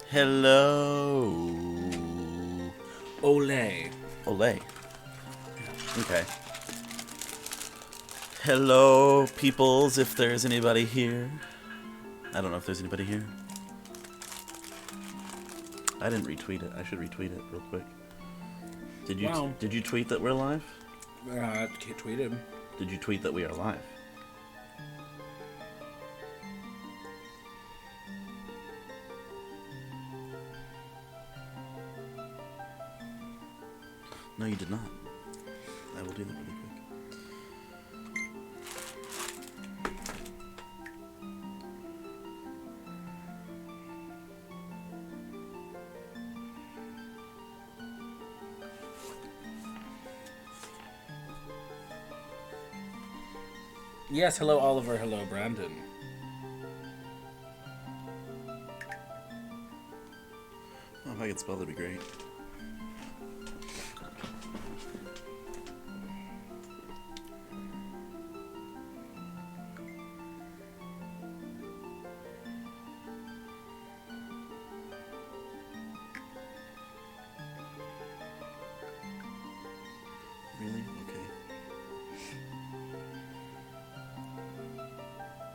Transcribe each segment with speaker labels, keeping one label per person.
Speaker 1: Hello.
Speaker 2: Olay.
Speaker 1: Olay. Okay. Hello, peoples, if there's anybody here. I don't know if there's anybody here. I didn't retweet it. I should retweet it real quick. Did you
Speaker 2: Wow.
Speaker 1: Did you tweet that we're live?
Speaker 2: Tweeted.
Speaker 1: Did you tweet that we are live? No, you did not. I will do that really quick.
Speaker 2: Yes, hello Oliver, hello Brandon.
Speaker 1: Oh, if I could spell, that'd be great. Really? Okay.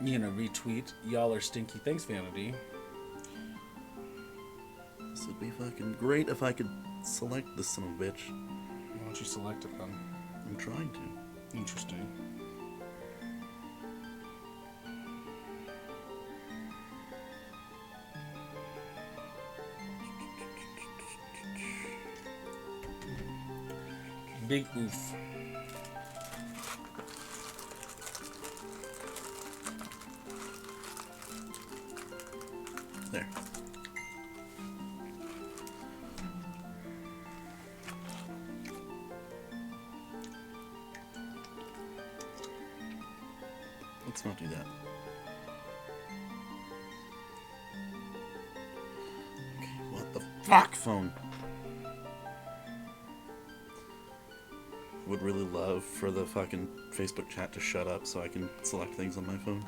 Speaker 2: You know, retweet. Y'all are stinky. Thanks, Vanity.
Speaker 1: This would be fucking great if I could select this son of a bitch.
Speaker 2: Why don't you select it then?
Speaker 1: I'm trying to.
Speaker 2: Interesting. Big oof.
Speaker 1: There. Let's not do that. Okay, what the fuck, phone? Would really love for the fucking Facebook chat to shut up so I can select things on my phone.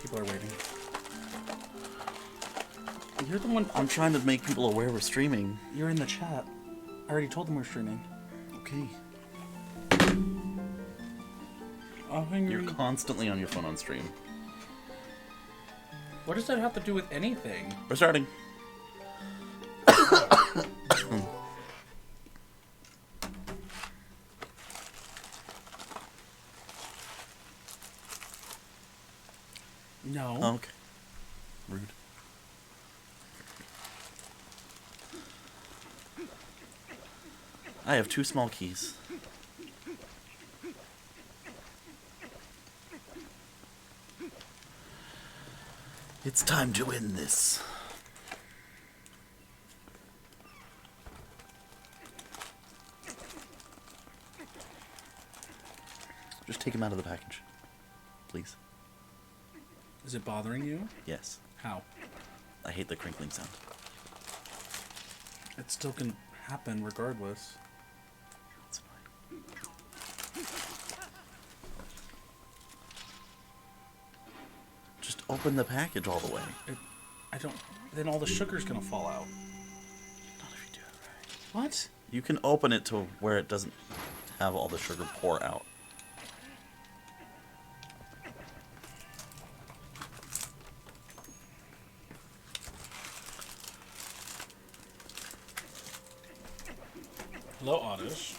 Speaker 2: People are waiting. You're the one.
Speaker 1: I'm trying to make people aware we're streaming.
Speaker 2: You're in the chat. I already told them we're streaming.
Speaker 1: Okay.
Speaker 2: Oh, hang
Speaker 1: You're
Speaker 2: on.
Speaker 1: constantly on your phone on stream.
Speaker 2: What does that have to do with anything?
Speaker 1: We're starting.
Speaker 2: No.
Speaker 1: Oh, okay. Rude. I have 2 small keys. It's time to win this. Just take him out of the package, please.
Speaker 2: Is it bothering you?
Speaker 1: Yes.
Speaker 2: How?
Speaker 1: I hate the crinkling sound.
Speaker 2: It still can happen regardless.
Speaker 1: It's annoying. Just open the package all the way.
Speaker 2: I don't. Then all the sugar's gonna fall out.
Speaker 1: Not if you do it right.
Speaker 2: What?
Speaker 1: You can open it to where it doesn't have all the sugar pour out.
Speaker 2: Hello, Oddish.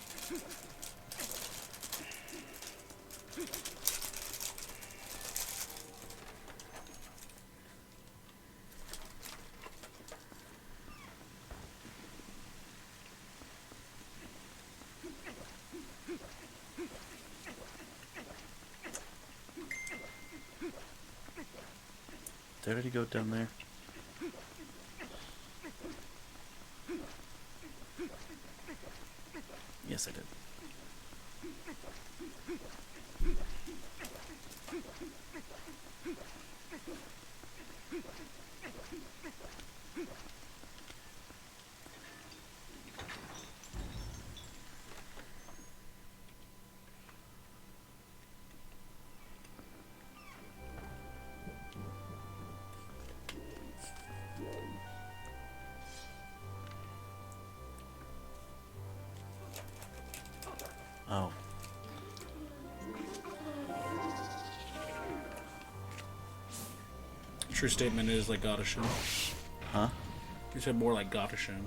Speaker 1: Did I already go down there? Yes, I did.
Speaker 2: True statement is like Gotishin.
Speaker 1: Huh?
Speaker 2: You said more like Gotishin.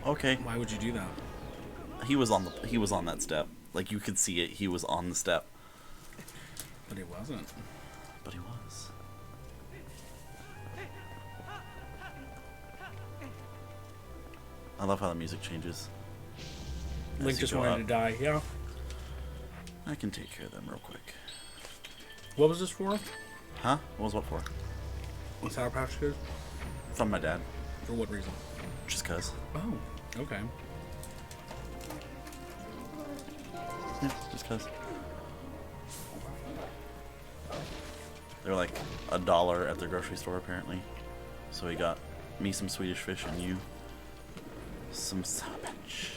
Speaker 1: Okay.
Speaker 2: Why would you do that?
Speaker 1: He was on that step. Like, you could see it. He was on the step.
Speaker 2: But he wasn't.
Speaker 1: But he was. I love how the music changes.
Speaker 2: Link just wanted to die, yeah.
Speaker 1: I can take care of them real quick.
Speaker 2: What was this for?
Speaker 1: Huh? What was what for?
Speaker 2: What's Sour Patch Kids?
Speaker 1: From my dad.
Speaker 2: For what reason?
Speaker 1: Just cause.
Speaker 2: Oh, okay.
Speaker 1: Yeah, just cause. They're like $1 at the grocery store apparently. So he got me some Swedish Fish and you some Sour Patch.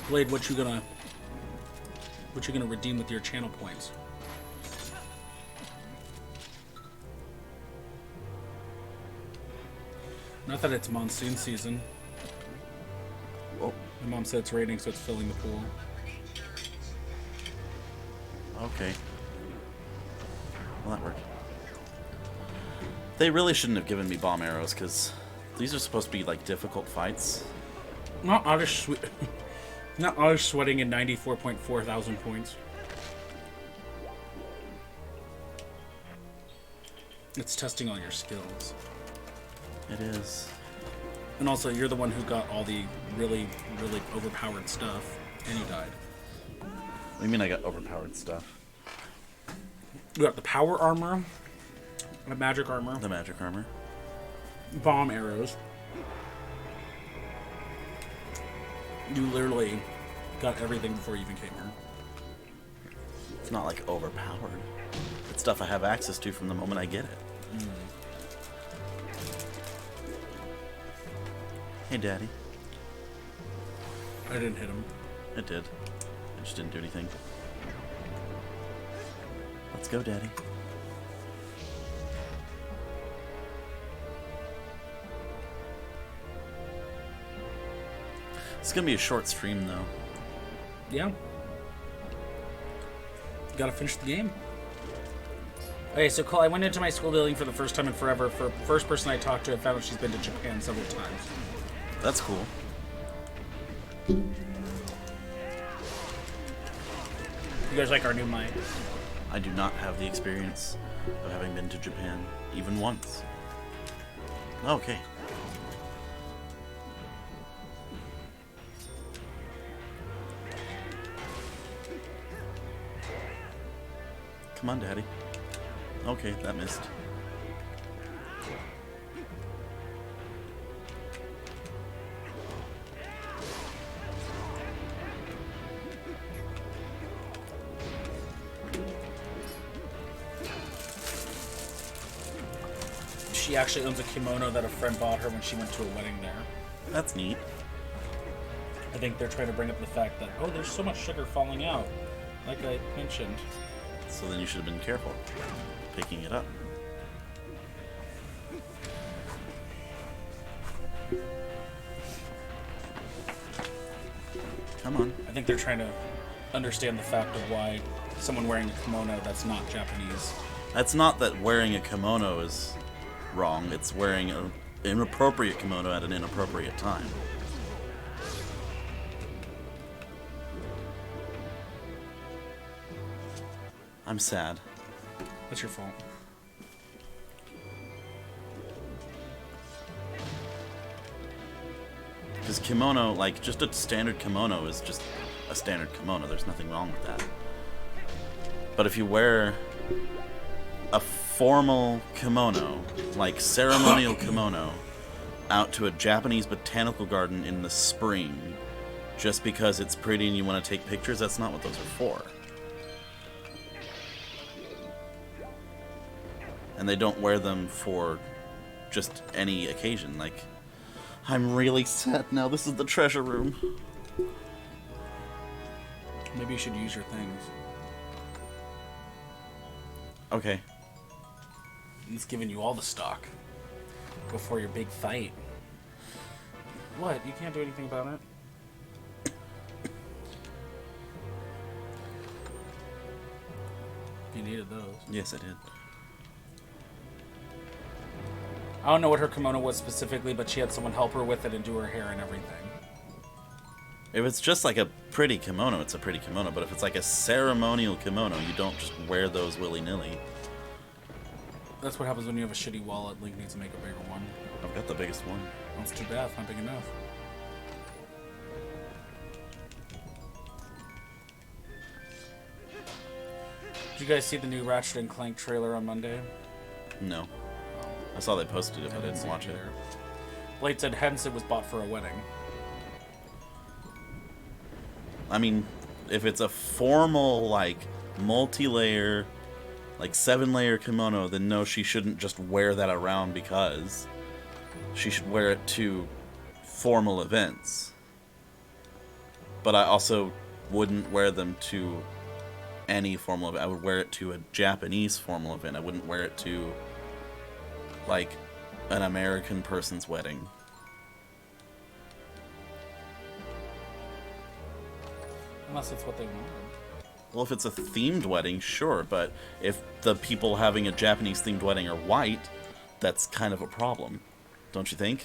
Speaker 2: Blade, what you gonna redeem with your channel points? Not that it's monsoon season.
Speaker 1: Oh,
Speaker 2: My mom said it's raining, so it's filling the pool.
Speaker 1: okay. Well, that worked. They really shouldn't have given me bomb arrows, because these are supposed to be, like, difficult fights.
Speaker 2: Not auto sweating in 94.4 thousand points. It's testing all your skills.
Speaker 1: It is.
Speaker 2: And also, you're the one who got all the really, really overpowered stuff, and you died.
Speaker 1: What do you mean I got overpowered stuff?
Speaker 2: You got the power armor, the magic armor,
Speaker 1: The magic armor.
Speaker 2: bomb arrows. You literally got everything before you even came here.
Speaker 1: It's not like overpowered. It's stuff I have access to from the moment I get it. Hey, Daddy.
Speaker 2: I didn't hit him.
Speaker 1: It did. I just didn't do anything. Let's go, Daddy. It's gonna be a short stream, though.
Speaker 2: Yeah. You gotta finish the game. Okay, so Cole, I went into my school building for the first time in forever. For first person I talked to, I found out she's been to Japan several times.
Speaker 1: That's cool.
Speaker 2: You guys like our new mic?
Speaker 1: I do not have the experience of having been to Japan even once. Okay. Come on, Daddy. Okay, that missed.
Speaker 2: She actually owns a kimono that a friend bought her when she went to a wedding there.
Speaker 1: That's neat.
Speaker 2: I think they're trying to bring up the fact that, oh, there's so much sugar falling out, like I mentioned.
Speaker 1: So then you should have been careful picking it up. Come on.
Speaker 2: I think they're trying to understand the fact of why someone wearing a kimono that's not Japanese.
Speaker 1: That's not that wearing a kimono is wrong. It's wearing an inappropriate kimono at an inappropriate time. I'm sad.
Speaker 2: That's your fault.
Speaker 1: Because kimono, like, just a standard kimono is just a standard kimono. There's nothing wrong with that. But if you wear a formal kimono, like ceremonial kimono, out to a Japanese botanical garden in the spring, just because it's pretty and you want to take pictures, that's not what those are for. And they don't wear them for just any occasion. Like, I'm really sad now. This is the treasure room.
Speaker 2: Maybe you should use your things.
Speaker 1: Okay.
Speaker 2: He's giving you all the stock before your big fight. What? You can't do anything about it? You needed those.
Speaker 1: Yes, I did.
Speaker 2: I don't know what her kimono was specifically, but she had someone help her with it and do her hair and everything.
Speaker 1: If it's just like a pretty kimono, it's a pretty kimono. But if it's like a ceremonial kimono, you don't just wear those willy-nilly.
Speaker 2: That's what happens when you have a shitty wallet. Link needs to make a bigger one.
Speaker 1: I've got the biggest one.
Speaker 2: That's too bad. It's not big enough. Did you guys see the new Ratchet and Clank trailer on Monday?
Speaker 1: No. I saw they posted it, but I didn't watch it.
Speaker 2: Blade said hence it was bought for a wedding.
Speaker 1: I mean, if it's a formal, like, multi-layer, like 7-layer kimono, then no, she shouldn't just wear that around because she should wear it to formal events. But I also wouldn't wear them to any formal event. I would wear it to a Japanese formal event. I wouldn't wear it to, like, an American person's wedding.
Speaker 2: Unless it's what they wanted.
Speaker 1: Well, if it's a themed wedding, sure, but if the people having a Japanese-themed wedding are white, that's kind of a problem, don't you think?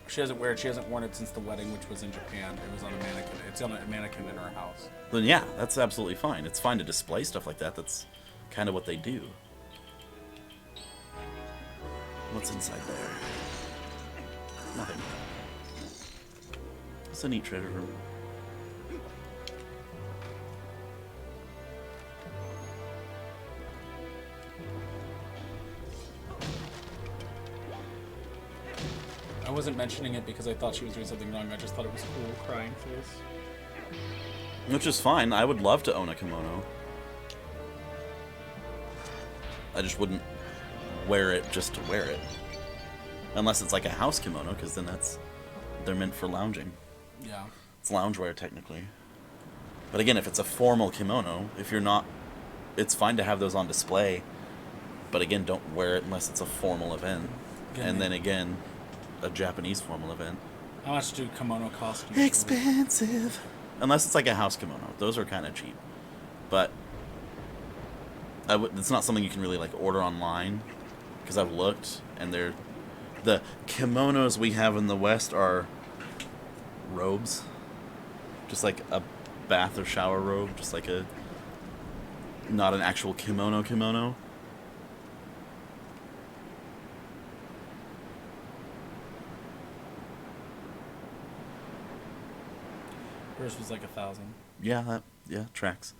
Speaker 2: She hasn't worn it since the wedding, which was in Japan. It was on a mannequin. It's on a mannequin in her house.
Speaker 1: Then yeah, that's absolutely fine. It's fine to display stuff like that. That's kind of what they do. What's inside there? Nothing. It's a neat treasure room.
Speaker 2: I wasn't mentioning it because I thought she was doing something wrong. I just thought it was cool, crying face.
Speaker 1: Which is fine. I would love to own a kimono. I just wouldn't wear it just to wear it. Unless it's like a house kimono, because then they're meant for lounging.
Speaker 2: Yeah.
Speaker 1: It's loungewear, technically. But again, if it's a formal kimono, if you're not... It's fine to have those on display. But again, don't wear it unless it's a formal event. And then again, a Japanese formal event.
Speaker 2: How much do kimono cost?
Speaker 1: Expensive. Unless it's like a house kimono. Those are kind of cheap. But it's not something you can really like order online. Because I've looked, and the kimonos we have in the West are robes. Just like a bath or shower robe. Just like not an actual kimono.
Speaker 2: Hers was like 1,000.
Speaker 1: Yeah, tracks.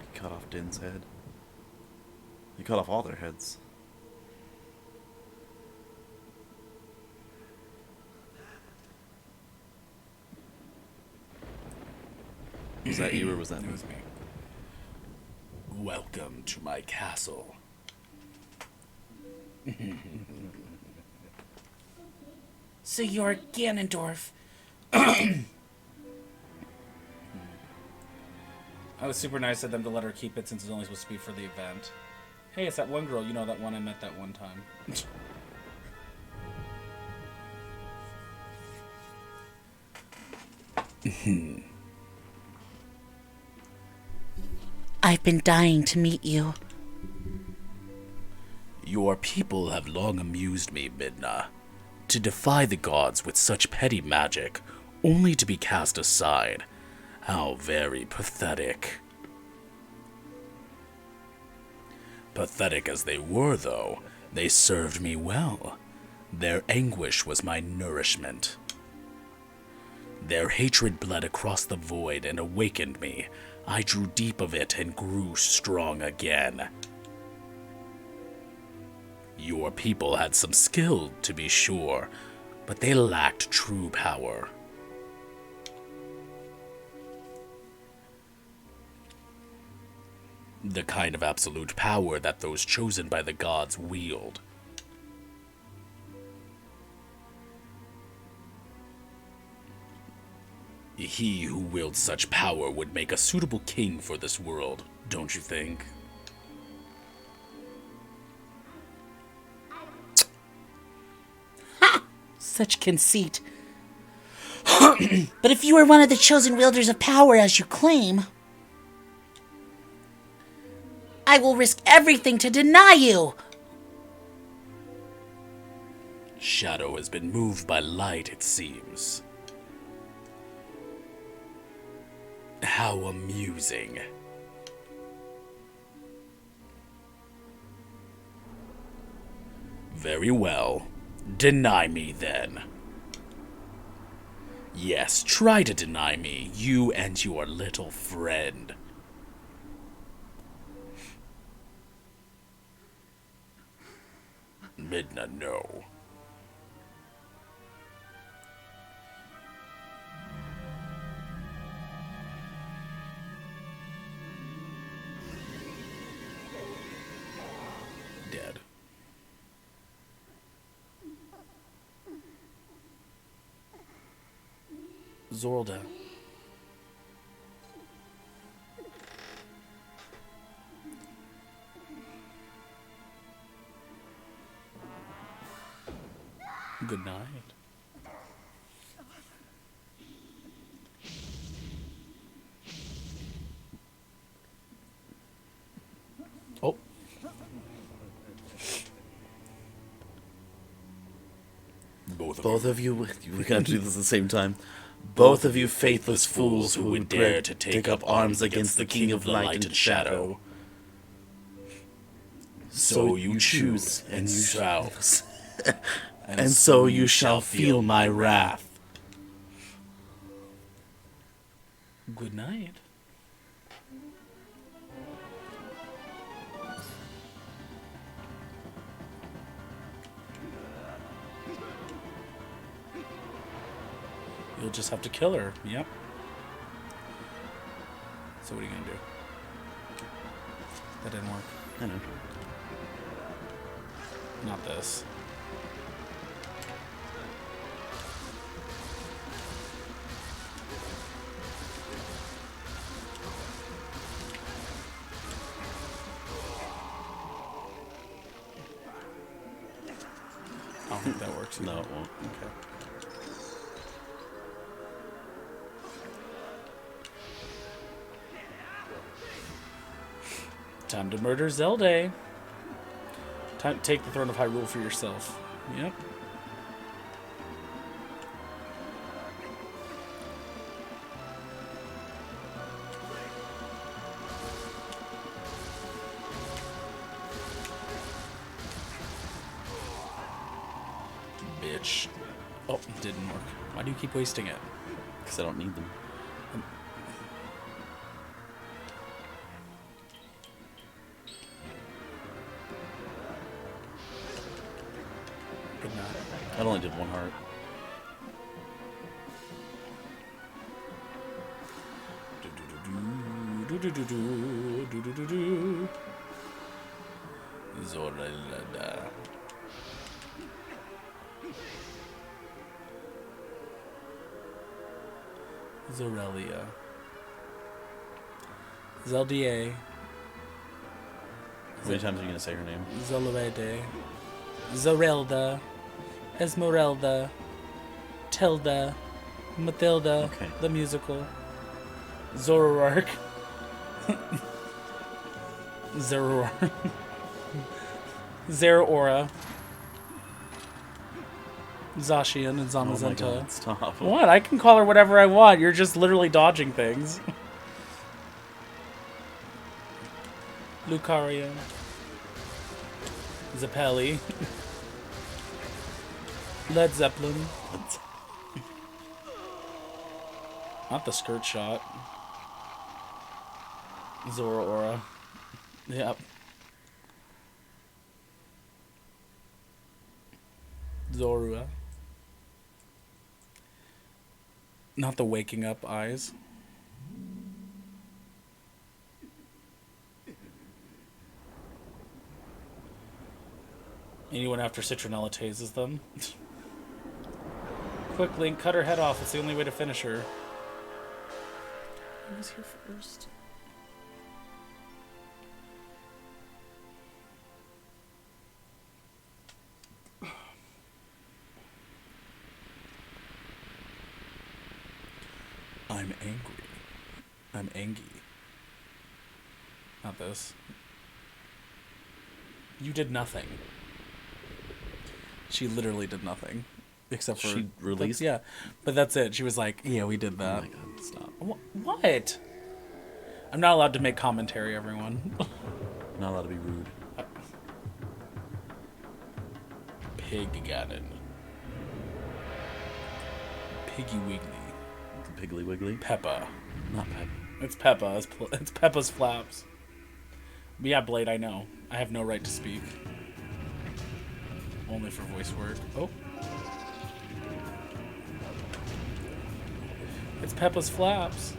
Speaker 1: He cut off Din's head. He cut off all their heads. Was that you or was that me?
Speaker 2: It was me. Welcome to my castle. So you're Ganondorf. I was super nice of them to let her keep it since it's only supposed to be for the event. Hey, it's that one girl, you know, that one I met that one time.
Speaker 3: I've been dying to meet you.
Speaker 4: Your people have long amused me, Midna. To defy the gods with such petty magic, only to be cast aside. How very pathetic. Pathetic as they were, though, they served me well. Their anguish was my nourishment. Their hatred bled across the void and awakened me. I drew deep of it and grew strong again. Your people had some skill, to be sure, but they lacked true power. The kind of absolute power that those chosen by the gods wield. He who wields such power would make a suitable king for this world, don't you think?
Speaker 3: Such conceit. But if you are one of the chosen wielders of power, as you claim, I will risk everything to deny you.
Speaker 4: Shadow has been moved by light, it seems. How amusing. Very well. Deny me, then. Yes, try to deny me, you and your little friend. Midna, no. Dead. Zelda. Good night. Oh.
Speaker 1: Both of you, we can't do this at the same time. Both of you faithless fools who would dare to take up arms against the King of Light and Shadow. So you choose, and you shall. And so you shall feel my wrath.
Speaker 4: Good night.
Speaker 2: You'll just have to kill her. Yep. So what are you gonna do? That didn't work.
Speaker 1: I know.
Speaker 2: Not this. I don't think that works.
Speaker 1: No, it won't.
Speaker 2: Okay. Time to murder Zelda. Time to take the throne of Hyrule for yourself. Yep. Bitch. Oh, didn't work. Why do you keep wasting it?
Speaker 1: Because I don't need them.
Speaker 2: Good night.
Speaker 1: I only did one heart.
Speaker 2: Zorelda. Zorelia. Zelda.
Speaker 1: How many times are you going to say her name?
Speaker 2: Zolorede. Zorelda. Esmeralda. Tilda. Matilda.
Speaker 1: Okay.
Speaker 2: The musical. Zoroark. Zoroark. Zeraora. Zacian and
Speaker 1: Oh my
Speaker 2: Zamazenta.
Speaker 1: god, stop.
Speaker 2: What? I can call her whatever I want. You're just literally dodging things. Lucaria. Zeppeli. Led Zeppelin. Not the skirt shot. Zora Aura. Yep. Zorua. Not the waking up eyes. Anyone after Citronella tases them. Quick, Link, cut her head off. It's the only way to finish her. Who was here first? I'm angry. I'm angry. Not this. You did nothing. She literally did nothing. Except for...
Speaker 1: She released?
Speaker 2: Yeah. But that's it. She was like, yeah, we did that.
Speaker 1: Oh my god, stop.
Speaker 2: What? I'm not allowed to make commentary, everyone.
Speaker 1: Not allowed to be rude.
Speaker 2: Pig Ganon. Piggy Wiggly.
Speaker 1: Piggly Wiggly?
Speaker 2: Peppa.
Speaker 1: Not Pep.
Speaker 2: It's Peppa. It's Peppa's flaps. But yeah, Blade, I know. I have no right to speak. Only for voice work. Oh. It's Peppa's flaps.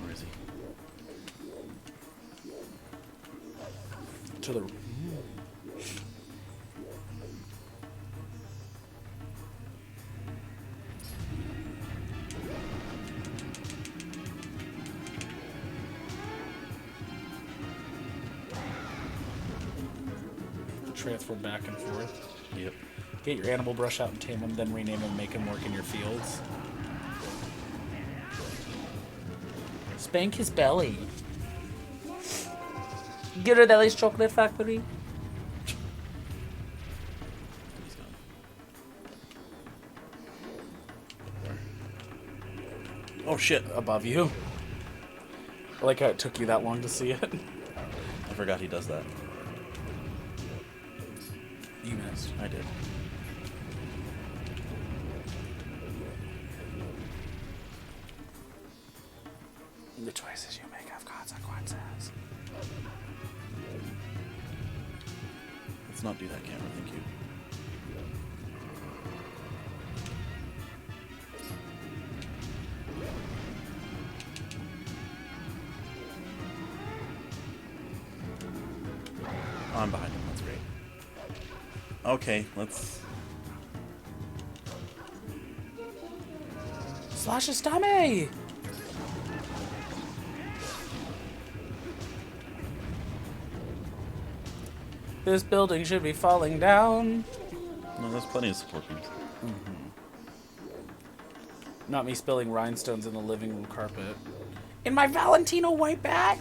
Speaker 1: Where is he?
Speaker 2: To the... Transfer back and forth.
Speaker 1: Yep.
Speaker 2: Get your animal brush out and tame him, then rename him and make him work in your fields. Spank his belly. Ghirardelli's Chocolate Factory.
Speaker 1: He's gone. Oh shit.
Speaker 2: Above you. I like how it took you that long to see it.
Speaker 1: I forgot he does that.
Speaker 2: You missed.
Speaker 1: I did.
Speaker 2: The choices you make have consequences.
Speaker 1: Let's not do that camera, thank you. Oh, I'm behind him, that's great. Okay, let's...
Speaker 2: Slash his tummy! This building should be falling down.
Speaker 1: No, there's plenty of support beams.
Speaker 2: Not me spilling rhinestones in the living room carpet. In my Valentino white bag!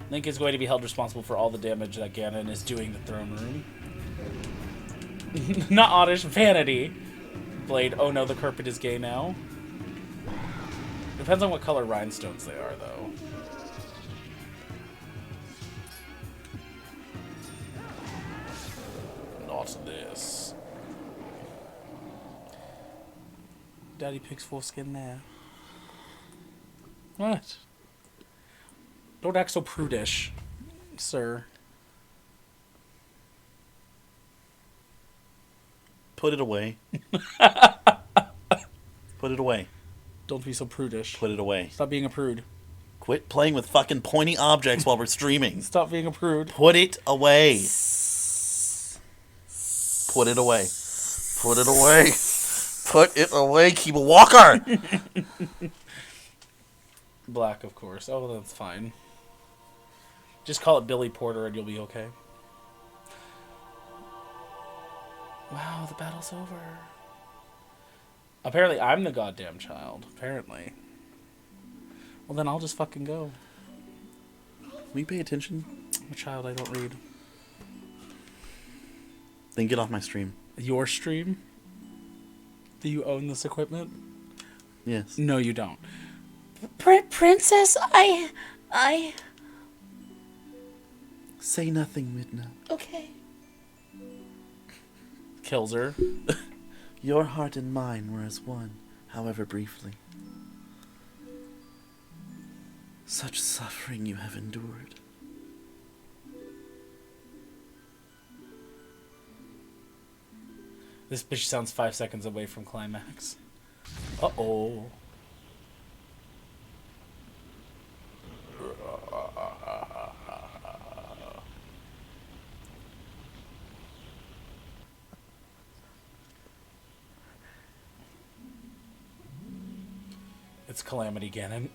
Speaker 2: Link is going to be held responsible for all the damage that Ganon is doing the throne room. Not oddish, vanity. Blade, oh no, the carpet is gay now. Depends on what color rhinestones they are, though. Not this. Daddy picks foreskin there. What? Don't act so prudish, sir.
Speaker 1: Put it away. Put it away.
Speaker 2: Don't be so prudish.
Speaker 1: Put it away.
Speaker 2: Stop being a prude.
Speaker 1: Quit playing with fucking pointy objects while we're streaming.
Speaker 2: Stop being a prude.
Speaker 1: Put it away. Put it away. Put it away. Put it away, Keeble Walker!
Speaker 2: Black, of course. Oh, that's fine. Just call it Billy Porter and you'll be okay. Wow, the battle's over. Apparently, I'm the goddamn child. Apparently. Well, then I'll just fucking go.
Speaker 1: Will you pay attention?
Speaker 2: I'm a child, I don't read.
Speaker 1: Then get off my stream.
Speaker 2: Your stream? Do you own this equipment?
Speaker 1: Yes.
Speaker 2: No, you don't.
Speaker 3: Princess, I...
Speaker 1: Say nothing, Midna.
Speaker 3: Okay.
Speaker 2: Kills her.
Speaker 1: Your heart and mine were as one, however briefly. Such suffering you have endured.
Speaker 2: This bitch sounds 5 seconds away from climax. Uh-oh. It's Calamity Ganon.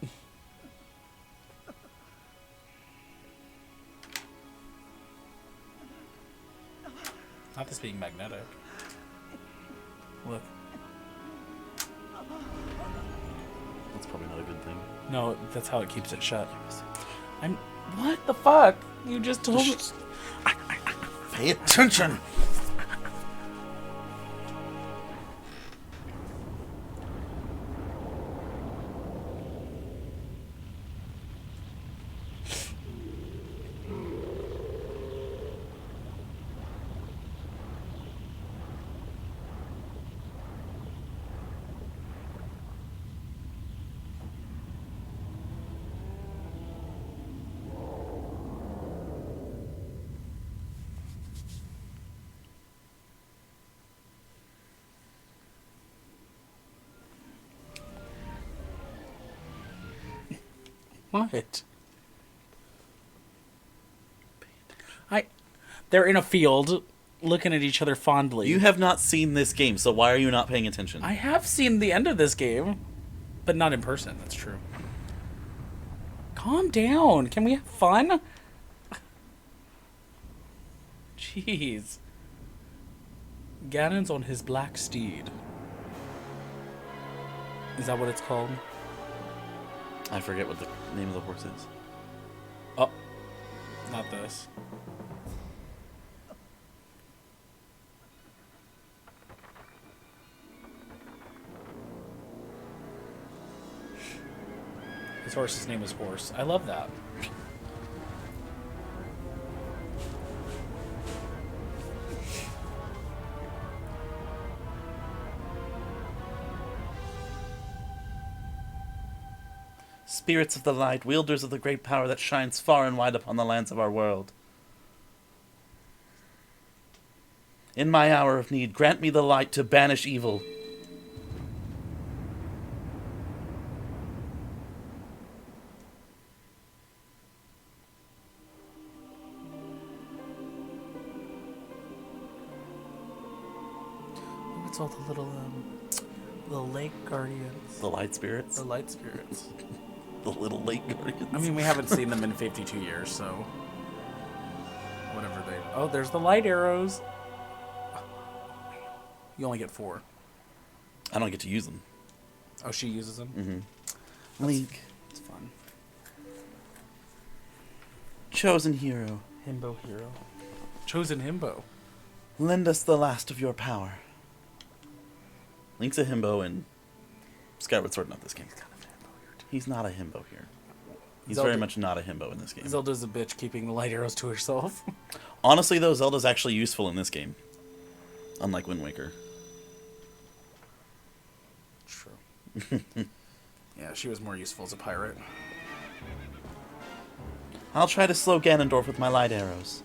Speaker 2: Not this being magnetic. Look.
Speaker 1: That's probably not a good thing.
Speaker 2: No, that's how it keeps it shut. What the fuck? You just told me.
Speaker 1: Pay attention!
Speaker 2: What? They're in a field, looking at each other fondly.
Speaker 1: You have not seen this game, so why are you not paying attention?
Speaker 2: I have seen the end of this game, but not in person. That's true. Calm down. Can we have fun? Jeez. Ganon's on his black steed. Is that what it's called?
Speaker 1: I forget what the name of the horse is.
Speaker 2: Oh, not this. His horse's name is Horse. I love that.
Speaker 1: Spirits of the light, wielders of the great power that shines far and wide upon the lands of our world. In my hour of need, grant me the light to banish evil.
Speaker 2: What's all the little lake guardians?
Speaker 1: The light spirits?
Speaker 2: The light spirits.
Speaker 1: The little lake guardians.
Speaker 2: I mean, we haven't seen them in 52 years, so whatever they. Oh, there's the light arrows. You only get 4.
Speaker 1: I don't get to use them.
Speaker 2: Oh, she uses them.
Speaker 1: Mm-hmm. Link,
Speaker 2: It's fun.
Speaker 1: chosen hero,
Speaker 2: Himbo hero. Chosen himbo.
Speaker 1: lend us the last of your power. Link's a himbo in Skyward Sword, not this game. He's not a himbo here. He's
Speaker 2: Zelda-
Speaker 1: very much not a himbo in this game.
Speaker 2: Zelda's a bitch keeping the light arrows to herself.
Speaker 1: Honestly, though, Zelda's actually useful in this game. Unlike Wind Waker.
Speaker 2: True. Yeah, she was more useful as a pirate.
Speaker 1: I'll try to slow Ganondorf with my light arrows.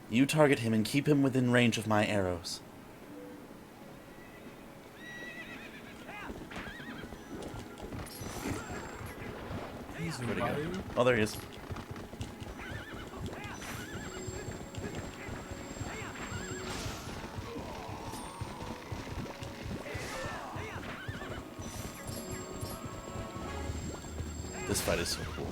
Speaker 1: You target him and keep him within range of my arrows. Where'd he go? Oh, there he is. This fight is so cool.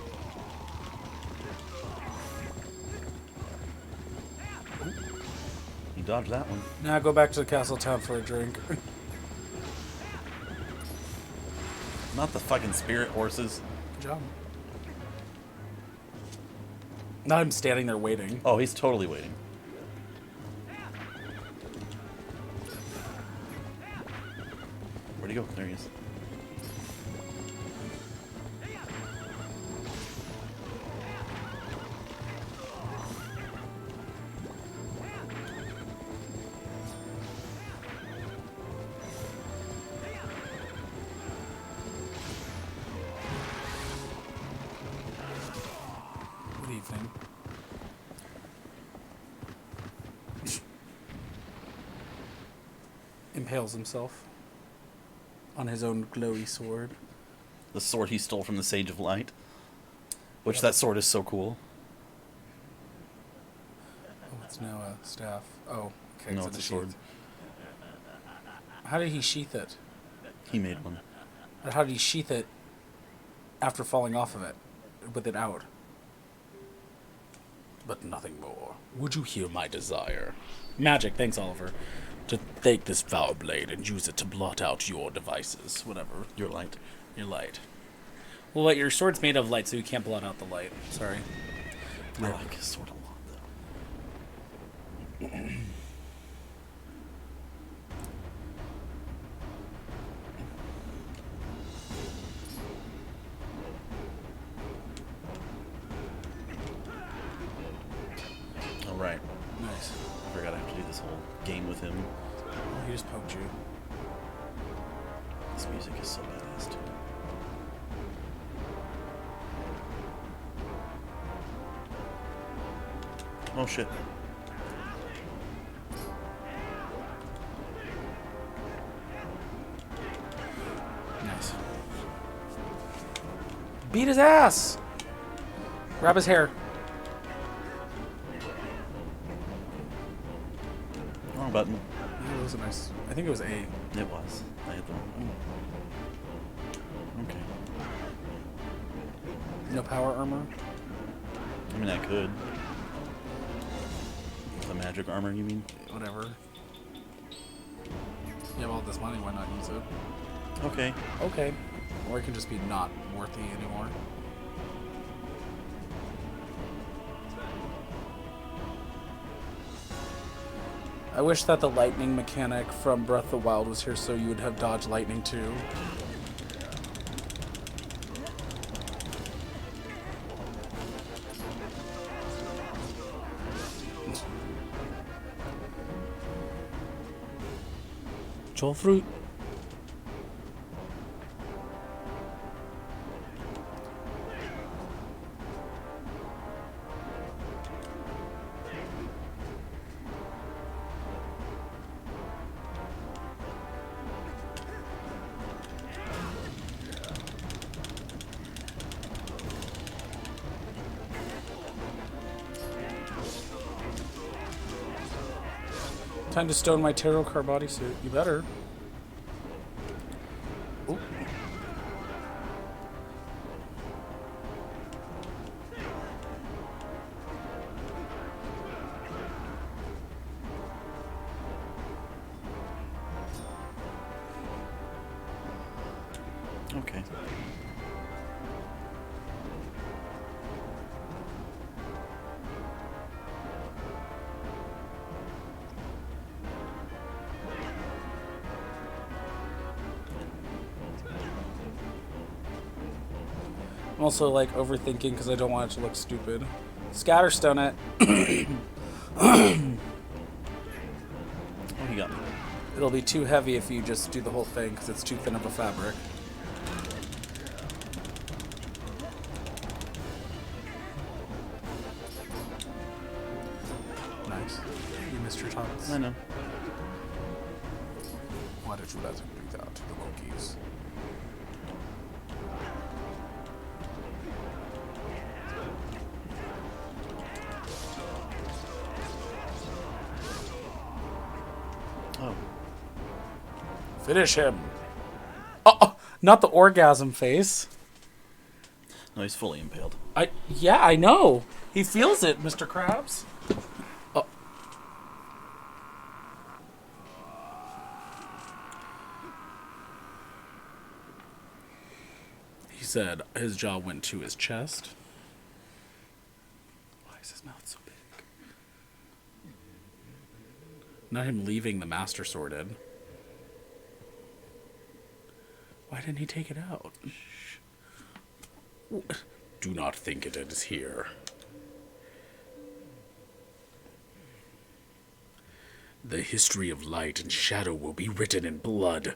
Speaker 1: He dodged that one.
Speaker 2: Now go back to the castle town for a drink.
Speaker 1: Not the fucking spirit horses.
Speaker 2: Good job. Now I'm standing there waiting.
Speaker 1: Oh, he's totally waiting. Where'd he go? There he is.
Speaker 2: evening. Impales himself on his own glowy sword.
Speaker 1: The sword he stole from the Sage of Light. Which that sword is so cool.
Speaker 2: Oh, it's now a staff. Oh, okay.
Speaker 1: No, it's a sword.
Speaker 2: How did he sheath it?
Speaker 1: He made one.
Speaker 2: Or how did he sheath it after falling off of it, with it out?
Speaker 4: But nothing more. Would you hear my desire?
Speaker 2: Magic, thanks, Oliver.
Speaker 4: To take this foul blade and use it to blot out your devices.
Speaker 2: Whatever.
Speaker 1: Your light.
Speaker 2: Your light. Well, what, your sword's made of light, so you can't blot out the light. Sorry.
Speaker 1: I like his sword a lot, though. All right.
Speaker 2: Nice.
Speaker 1: I forgot I have to do this whole game with him.
Speaker 2: Oh, he just poked you.
Speaker 1: This music is so badass, too. Oh, shit.
Speaker 2: Nice. Beat his ass! Grab his hair.
Speaker 1: Wrong button.
Speaker 2: Yeah, it was a nice... I think it was A.
Speaker 1: It was. I hit the wrong button. Okay.
Speaker 2: No power armor?
Speaker 1: I mean, I could. The magic armor, you mean?
Speaker 2: Whatever. You have all this money, why not use it?
Speaker 1: Okay.
Speaker 2: Okay. Or it can just be not worthy anymore. I wish that the lightning mechanic from Breath of the Wild was here so you would have dodge lightning too.
Speaker 4: Joel fruit.
Speaker 2: Time to stone my tarot card bodysuit. You better. Ooh.
Speaker 1: Okay.
Speaker 2: I'm also like overthinking because I don't want it to look stupid. Scatterstone it.
Speaker 1: Oh, he got me.
Speaker 2: It'll be too heavy if you just do the whole thing because it's too thin of a fabric. Nice. You missed your tots.
Speaker 1: I know.
Speaker 2: Why did you let him do that to the cookies?
Speaker 1: Oh.
Speaker 2: Finish him. Oh, not the orgasm face.
Speaker 1: No, he's fully impaled.
Speaker 2: Yeah, I know. He feels it, Mr. Krabs. Oh. He said his jaw went to his chest. Why is his mouth so big? Not him leaving the Master Sworded. Why didn't he take it out?
Speaker 4: Do not think it is here. The history of light and shadow will be written in blood.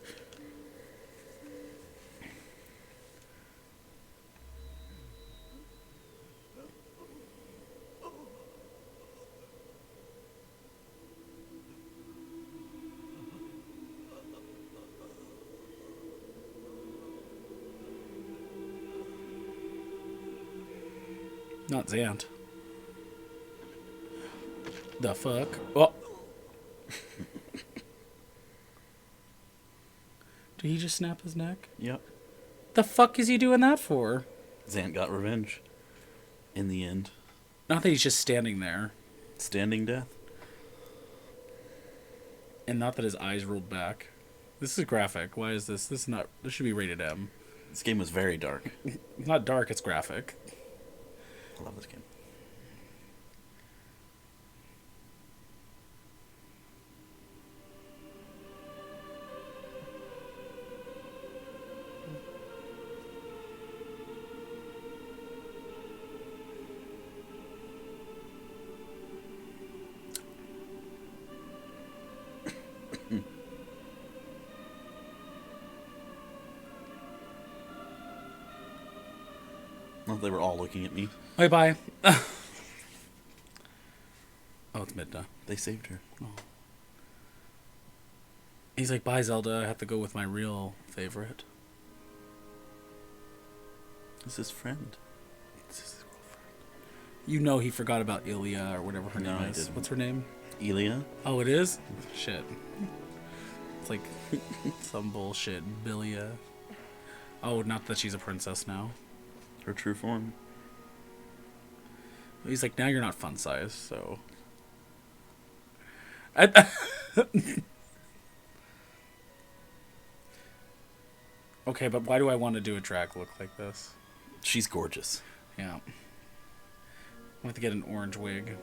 Speaker 2: Not Zant. The fuck? Oh. Did he just snap his neck?
Speaker 1: Yep.
Speaker 2: The fuck is he doing that for?
Speaker 1: Zant got revenge. In the end.
Speaker 2: Not that he's just standing there.
Speaker 1: Standing death.
Speaker 2: And not that his eyes rolled back. This is graphic. Why is this? This should be rated M.
Speaker 1: This game was very dark.
Speaker 2: It's not dark, it's graphic.
Speaker 1: I love this game. Well, they were all looking at me.
Speaker 2: Bye. Oh, it's Midna.
Speaker 1: They saved her.
Speaker 2: He's like, bye, Zelda. I have to go with my real favorite.
Speaker 1: This is his friend.
Speaker 2: You know he forgot about Ilya or whatever her
Speaker 1: No,
Speaker 2: name
Speaker 1: I
Speaker 2: is.
Speaker 1: didn't.
Speaker 2: What's her name?
Speaker 1: Elia?
Speaker 2: Oh, it is? Shit. It's like some bullshit. Bilia. Oh, not that she's a princess now.
Speaker 1: Her true form.
Speaker 2: He's like, now you're not fun size, so. Okay, but why do I want to do a drag look like this?
Speaker 1: She's gorgeous.
Speaker 2: Yeah. I want to get an orange wig.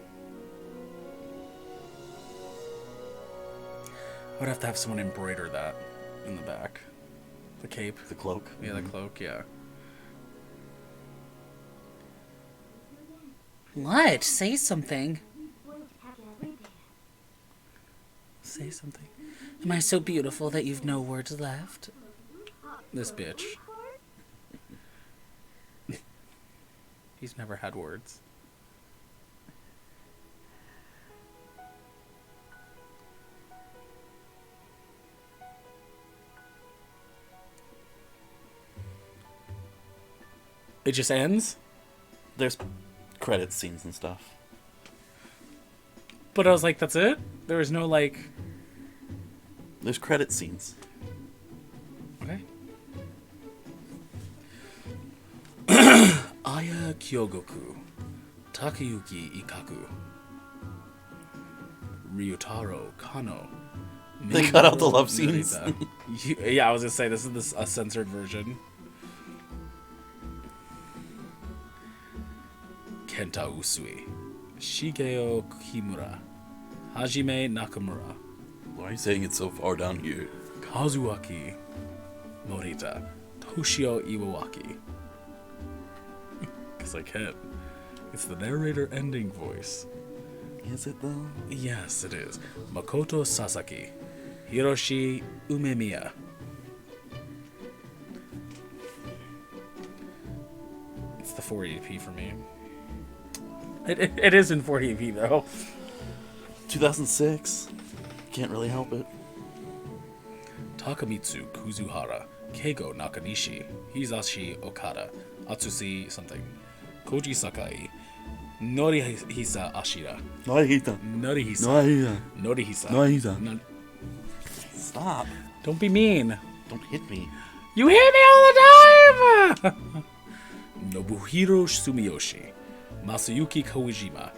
Speaker 2: I would have to have someone embroider that in the back. The cape.
Speaker 1: The cloak.
Speaker 2: Yeah, the cloak, yeah.
Speaker 3: What? Say something.
Speaker 2: Say something.
Speaker 3: Am I so beautiful that you've no words left?
Speaker 2: This bitch. He's never had words. It just ends?
Speaker 1: There's credit scenes and stuff.
Speaker 2: But I was like, that's it? There was no, like...
Speaker 1: There's credit scenes.
Speaker 2: Okay. Aya Kyogoku, Takayuki Ikaku, Ryutaro Kano.
Speaker 1: They cut out the love scenes.
Speaker 2: Yeah, I was gonna say, this is a censored version. Kenta Usui, Shigeo Kimura, Hajime Nakamura,
Speaker 1: Why are you saying it so far down here?
Speaker 2: Kazuaki Morita, Toshio Iwawaki. Because I can't. It's the narrator ending voice.
Speaker 1: Is it though?
Speaker 2: Yes, it is. Makoto Sasaki, Hiroshi Umemiya. It's the 480p for me. It is in 480p though.
Speaker 1: 2006. Can't really help it.
Speaker 2: Takamitsu Kuzuhara, Keigo Nakanishi, Hisashi Okada, Atsushi something, Koji Sakai, Norihisa Ashira,
Speaker 1: Norihisa.
Speaker 2: Norihisa,
Speaker 1: Norihisa.
Speaker 2: Norihisa.
Speaker 1: Norihisa. Stop.
Speaker 2: Don't be mean.
Speaker 1: Don't hit me.
Speaker 2: You hit me all the time! Nobuhiro Sumiyoshi, Masayuki Kawajima,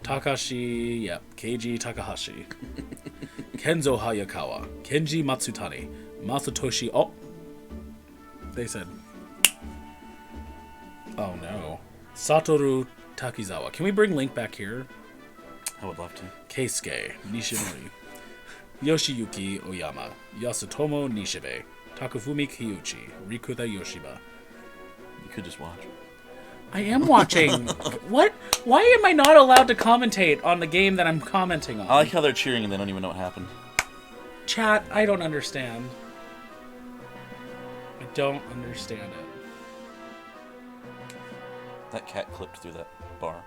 Speaker 2: Takashi, Keiji Takahashi, Kenzo Hayakawa, Kenji Matsutani, Masatoshi. Oh! They said. Oh no. Satoru Takizawa. Can we bring Link back here?
Speaker 1: I would love to.
Speaker 2: Keisuke Nishinori, Yoshiyuki Oyama, Yasutomo Nishibe, Takafumi Kiyuchi, Rikuta Yoshiba.
Speaker 1: You could just watch.
Speaker 2: I am watching. What? Why am I not allowed to commentate on the game that I'm commenting on?
Speaker 1: I like how they're cheering and they don't even know what happened.
Speaker 2: Chat, I don't understand. I don't understand it.
Speaker 1: That cat clipped through that bar.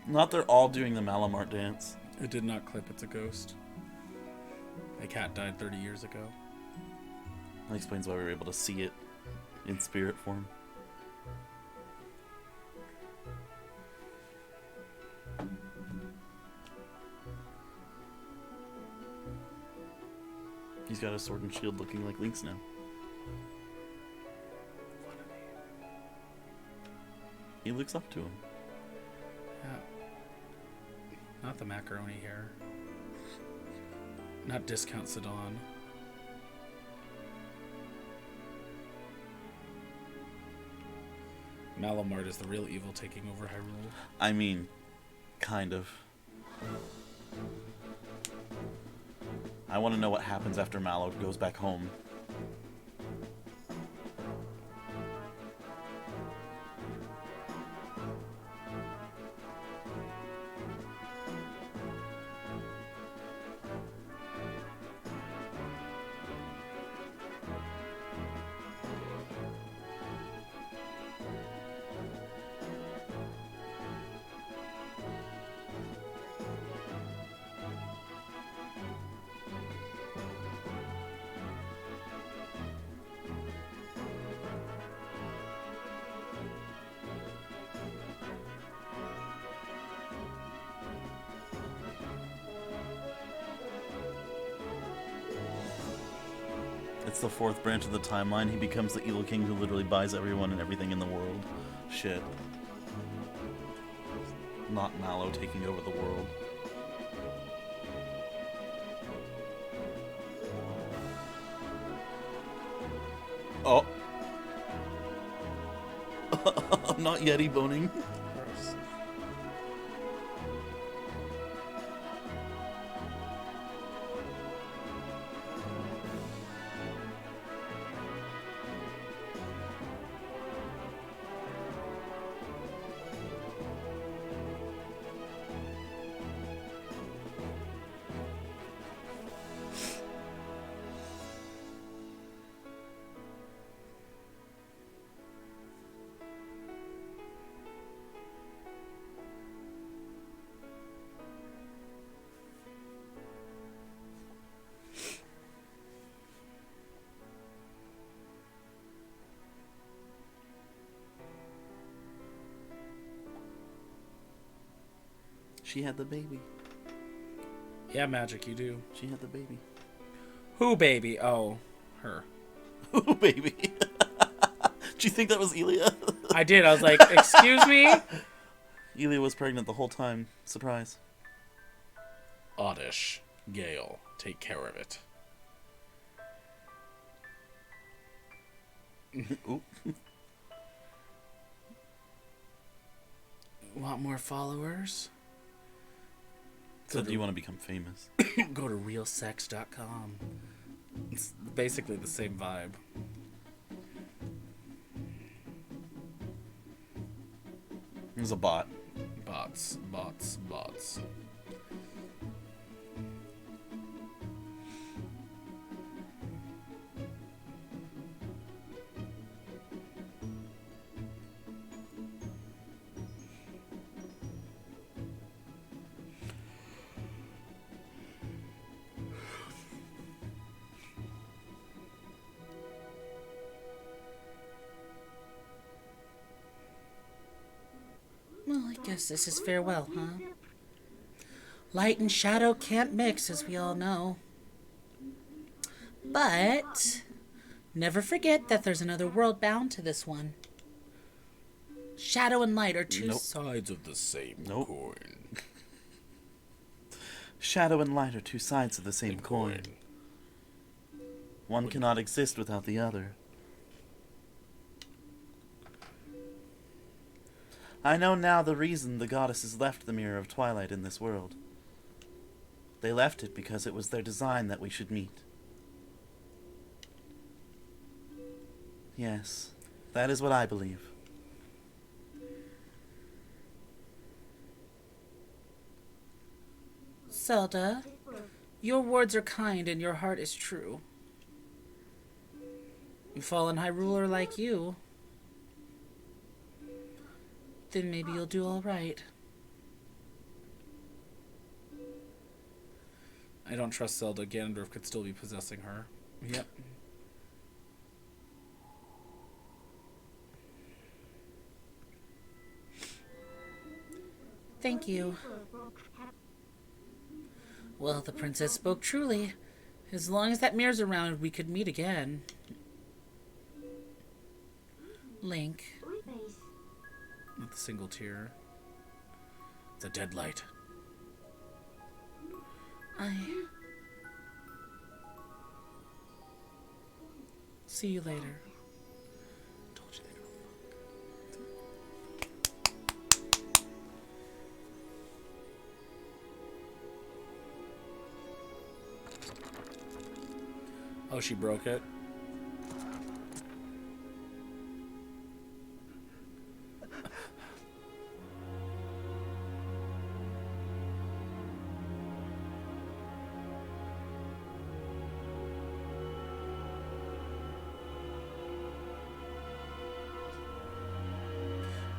Speaker 1: Not they're all doing the Malamart dance.
Speaker 2: It did not clip. It's a ghost. The cat died 30 years ago.
Speaker 1: That explains why we were able to see it in spirit form. He's got a sword and shield looking like Link's now. He looks up to him.
Speaker 2: Yeah. Not the macaroni hair. Not discount Sidon. Malamart is the real evil taking over Hyrule.
Speaker 1: I mean, kind of. I want to know what happens after Mallow goes back home. It's the fourth branch of the timeline. He becomes the evil king who literally buys everyone and everything in the world. Shit. Not Mallow taking over the world. Oh. I'm not Yeti boning. She had the baby.
Speaker 2: Yeah, Magic, you do.
Speaker 1: She had the baby.
Speaker 2: Who, baby? Oh, her.
Speaker 1: Ooh, baby. Do you think that was Elia?
Speaker 2: I did. I was like, excuse me?
Speaker 1: Elia was pregnant the whole time. Surprise.
Speaker 4: Oddish. Gale, take care of it.
Speaker 1: Ooh.
Speaker 2: Want more followers?
Speaker 1: So do you want to become famous?
Speaker 2: Go to realsex.com. It's basically the same vibe.
Speaker 1: There's a bot.
Speaker 2: Bots, bots, bots.
Speaker 3: Well, I guess this is farewell, huh? Light and shadow can't mix, as we all know. But never forget that there's another world bound to this one. Shadow and light are two
Speaker 1: Nope.
Speaker 4: Sides of the same
Speaker 1: Nope.
Speaker 4: coin.
Speaker 1: Shadow and light are two sides of the same coin. One cannot exist without the other. I know now the reason the goddesses left the Mirror of Twilight in this world. They left it because it was their design that we should meet. Yes, that is what I believe.
Speaker 3: Zelda, your words are kind and your heart is true. A fallen High Ruler like you, then maybe you'll do all right.
Speaker 2: I don't trust Zelda. Ganondorf could still be possessing her. Yep.
Speaker 3: Thank you. Well, the princess spoke truly. As long as that mirror's around, we could meet again. Link.
Speaker 2: Not the single tear. It's a dead light.
Speaker 3: See you later.
Speaker 2: Told you they don't. Oh, she broke it.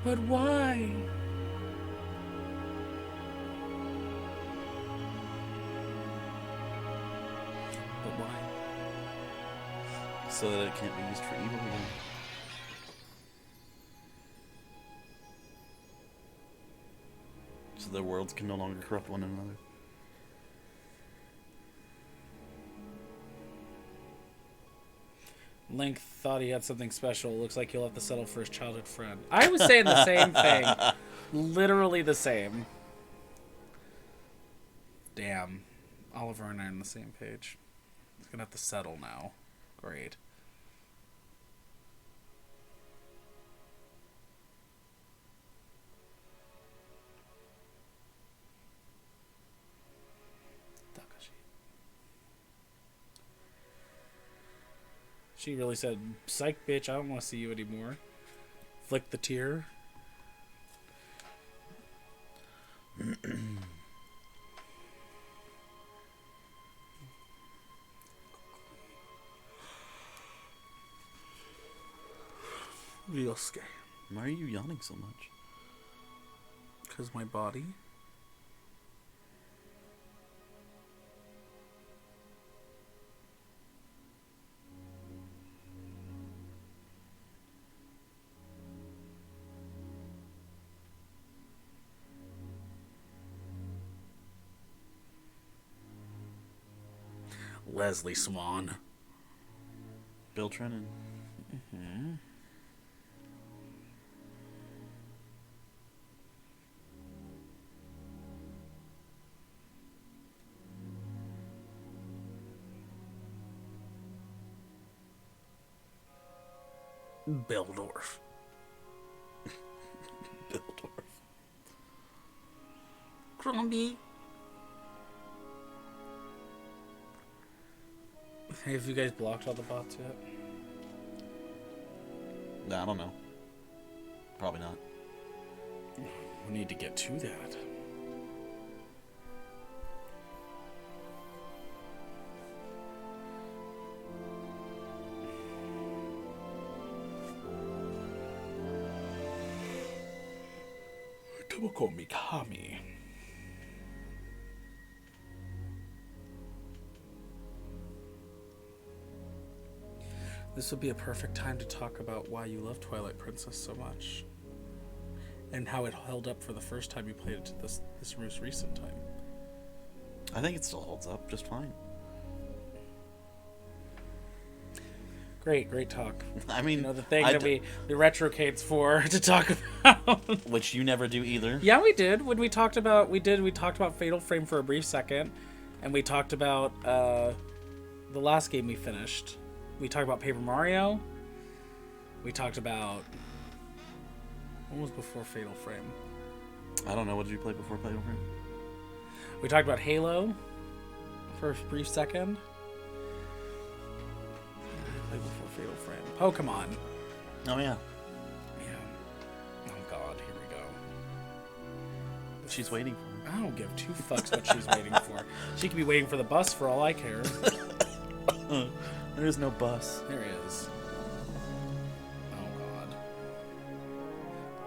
Speaker 2: But why? But why?
Speaker 1: So that it can't be used for evil again. So their worlds can no longer corrupt one another.
Speaker 2: Link thought he had something special. Looks like he'll have to settle for his childhood friend. I was saying the same thing. Literally the same. Damn. Oliver and I are on the same page. He's gonna have to settle now. Great. She really said, psych, bitch, I don't want to see you anymore. Flick the tear. Real scary.
Speaker 1: Why are you yawning so much?
Speaker 2: Because my body. Leslie Swan.
Speaker 1: Bill Trennan.
Speaker 2: Mm-hmm. Bildorf.
Speaker 1: Bildorf.
Speaker 3: Crombie.
Speaker 2: Hey, have you guys blocked all the bots yet?
Speaker 1: Nah, I don't know. Probably not.
Speaker 2: We need to get to that. Tomoko Mikami. This would be a perfect time to talk about why you love Twilight Princess so much. And how it held up for the first time you played it to this most recent time.
Speaker 1: I think it still holds up just fine.
Speaker 2: Great talk.
Speaker 1: I mean,
Speaker 2: You know, the thing that the Retrocade's for to talk about.
Speaker 1: which you never do either.
Speaker 2: Yeah, we did. When we talked about Fatal Frame for a brief second, and we talked about the last game we finished. We talked about Paper Mario. We talked about what was before Fatal Frame.
Speaker 1: I don't know. What did you play before Fatal Frame?
Speaker 2: We talked about Halo for a brief second. I played before Fatal Frame. Pokemon.
Speaker 1: Oh yeah.
Speaker 2: Yeah. Oh God, here we go.
Speaker 1: She's waiting for him.
Speaker 2: I don't give two fucks what she's waiting for. She could be waiting for the bus for all I care.
Speaker 1: There is no bus.
Speaker 2: There is. Oh God.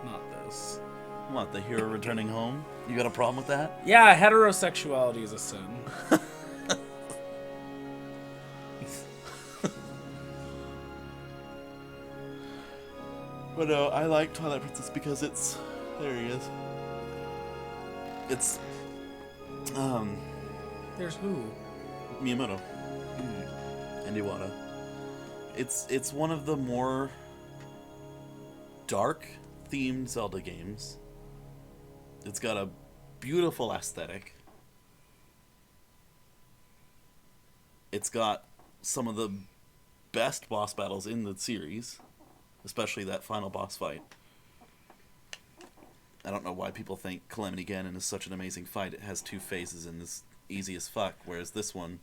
Speaker 2: Not this.
Speaker 1: What, the hero returning home? You got a problem with that?
Speaker 2: Yeah, heterosexuality is a sin.
Speaker 1: But no, I like Twilight Princess because it's... There he is. It's...
Speaker 2: There's who?
Speaker 1: Miyamoto. And Iwata. It's one of the more dark themed Zelda games. It's got a beautiful aesthetic. It's got some of the best boss battles in the series, especially that final boss fight. I don't know why people think Calamity Ganon is such an amazing fight. It has 2 phases and is easy as fuck, whereas this one,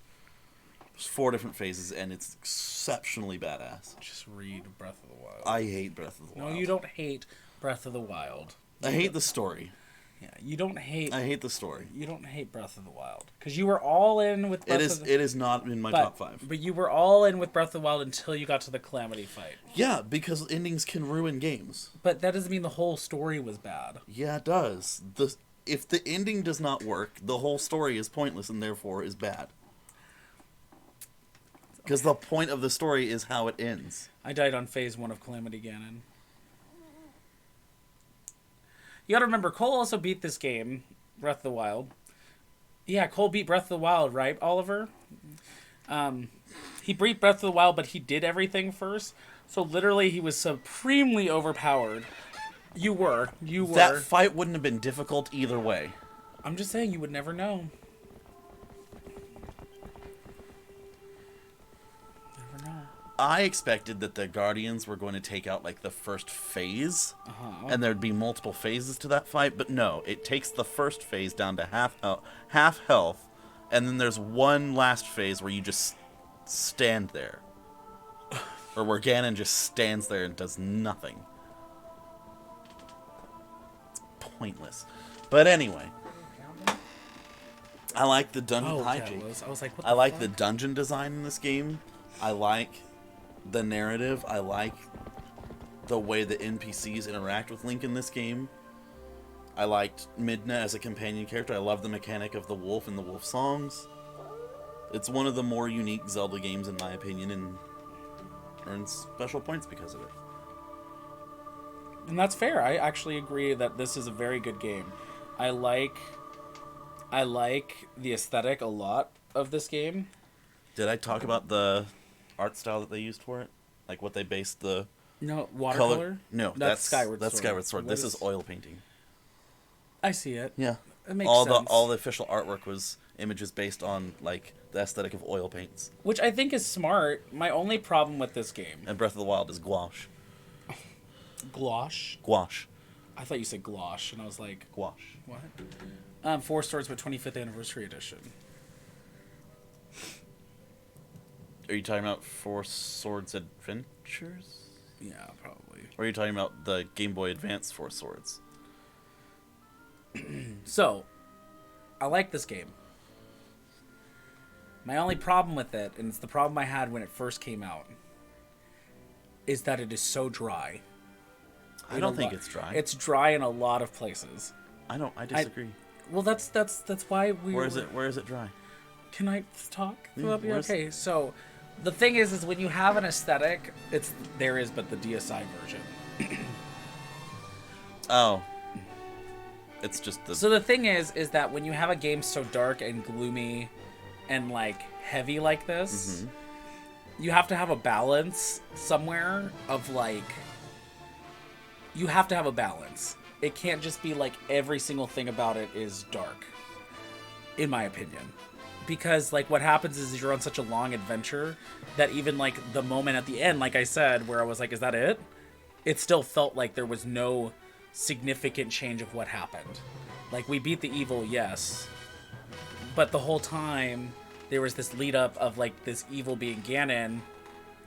Speaker 1: there's 4 different phases and it's exceptionally badass.
Speaker 2: Just read Breath of the Wild.
Speaker 1: I hate Breath of the Wild.
Speaker 2: No, you don't hate Breath of the Wild.
Speaker 1: I hate the story.
Speaker 2: Yeah, you don't hate.
Speaker 1: I hate the story.
Speaker 2: You don't hate Breath of the Wild because you were all in with. Breath of the...
Speaker 1: It is not in my top 5.
Speaker 2: But you were all in with Breath of the Wild until you got to the Calamity fight.
Speaker 1: Yeah, because endings can ruin games.
Speaker 2: But that doesn't mean the whole story was bad.
Speaker 1: Yeah, it does. If the ending does not work, the whole story is pointless and therefore is bad. Because the point of the story is how it ends.
Speaker 2: I died on phase 1 of Calamity Ganon. You gotta remember, Cole also beat this game, Breath of the Wild. Yeah, Cole beat Breath of the Wild, right, Oliver? He beat Breath of the Wild, but he did everything first. So literally, he was supremely overpowered. You were.
Speaker 1: That fight wouldn't have been difficult either way.
Speaker 2: I'm just saying, you would never know. Never know.
Speaker 1: I expected that the Guardians were going to take out, like, the first phase, and there'd be multiple phases to that fight, but no, it takes the first phase down to half health, and then there's one last phase where you just stand there. Or where Ganon just stands there and does nothing. It's pointless. But anyway, I like the dungeon
Speaker 2: I was like, what the
Speaker 1: I like
Speaker 2: fuck?
Speaker 1: the dungeon design in this game. I like the narrative. I like the way the NPCs interact with Link in this game. I liked Midna as a companion character. I love the mechanic of the wolf and the wolf songs. It's one of the more unique Zelda games in my opinion, and earns special points because of it.
Speaker 2: And that's fair. I actually agree that this is a very good game. I like the aesthetic a lot of this game.
Speaker 1: Did I talk about the art style that they used for it? Like what they based the
Speaker 2: No, watercolor?
Speaker 1: color? No,
Speaker 2: that's Skyward Sword.
Speaker 1: That's Skyward Sword.
Speaker 2: What
Speaker 1: This is oil painting.
Speaker 2: I see it.
Speaker 1: Yeah.
Speaker 2: It makes
Speaker 1: all
Speaker 2: sense.
Speaker 1: the official artwork was images based on like the aesthetic of oil paints.
Speaker 2: Which I think is smart. My only problem with this game...
Speaker 1: And Breath of the Wild is gouache.
Speaker 2: Gouache?
Speaker 1: Gouache.
Speaker 2: I thought you said gouache, and I was like...
Speaker 1: Gouache.
Speaker 2: What? 4 Swords but 25th Anniversary Edition.
Speaker 1: Are you talking about Four Swords Adventures?
Speaker 2: Yeah, probably.
Speaker 1: Or are you talking about the Game Boy Advance Four Swords?
Speaker 2: So, I like this game. My only problem with it, and it's the problem I had when it first came out, is that it is so dry.
Speaker 1: I don't think it's dry.
Speaker 2: It's dry in a lot of places.
Speaker 1: I disagree.
Speaker 2: Well, that's why we.
Speaker 1: Where is it dry?
Speaker 2: Can I talk?
Speaker 1: Yeah,
Speaker 2: Okay, so the thing is when you have an aesthetic, there is but the DSi version.
Speaker 1: Oh. It's just the...
Speaker 2: So the thing is that when you have a game so dark and gloomy and, like, heavy like this, you have to have a balance somewhere of, like... You have to have a balance. It can't just be, like, every single thing about it is dark, in my opinion. Because, like, what happens is you're on such a long adventure that even, like, the moment at the end, like I said, where I was like, is that it? It still felt like there was no significant change of what happened. Like, we beat the evil, yes, but the whole time there was this lead up of like this evil being Ganon